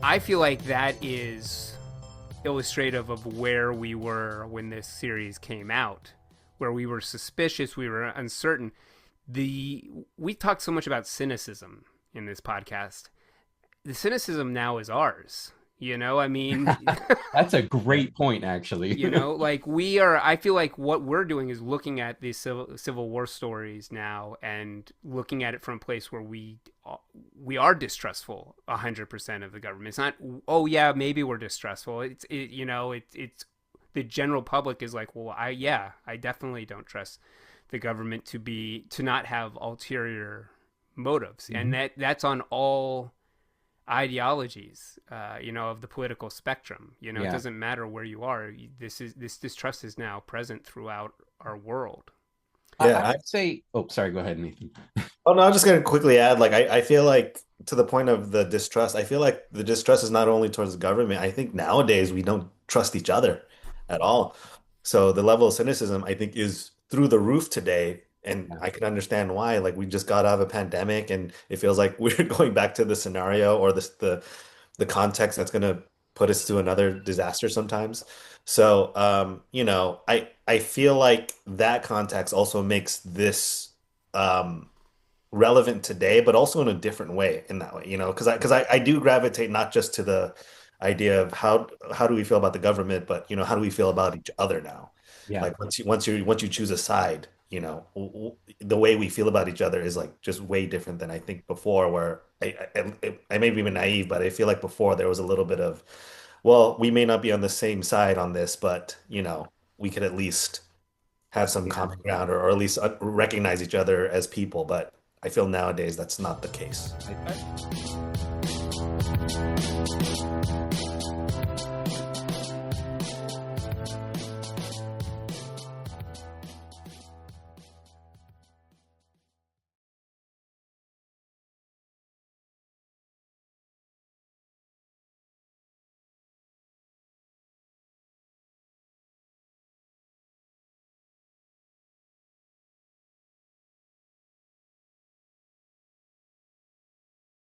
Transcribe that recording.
I feel like that is illustrative of where we were when this series came out, where we were suspicious, we were uncertain. We talked so much about cynicism in this podcast. The cynicism now is ours. I mean, That's a great point, actually. like I feel like what we're doing is looking at these civil war stories now and looking at it from a place where we are distrustful 100% of the government. It's not, oh yeah, maybe we're distrustful. It's the general public is like, well, I definitely don't trust the government to not have ulterior motives. Mm-hmm. And that's on all ideologies, of the political spectrum. It doesn't matter where you are. This distrust is now present throughout our world. Yeah, I'd say. Oh, sorry. Go ahead, Nathan. Oh no, I'm just gonna quickly add. Like, I feel like to the point of the distrust. I feel like the distrust is not only towards the government. I think nowadays we don't trust each other at all. So the level of cynicism, I think, is through the roof today. And I can understand why. Like, we just got out of a pandemic, and it feels like we're going back to the scenario or the context that's going to put us to another disaster sometimes. So, I feel like that context also makes this relevant today, but also in a different way. In that way, because I do gravitate not just to the idea of how do we feel about the government, but how do we feel about each other now? Yeah. Like, once you choose a side. The way we feel about each other is like just way different than I think before, where I may be even naive, but I feel like before there was a little bit of, well, we may not be on the same side on this, but we could at least have some common ground, or at least recognize each other as people. But I feel nowadays that's not the case.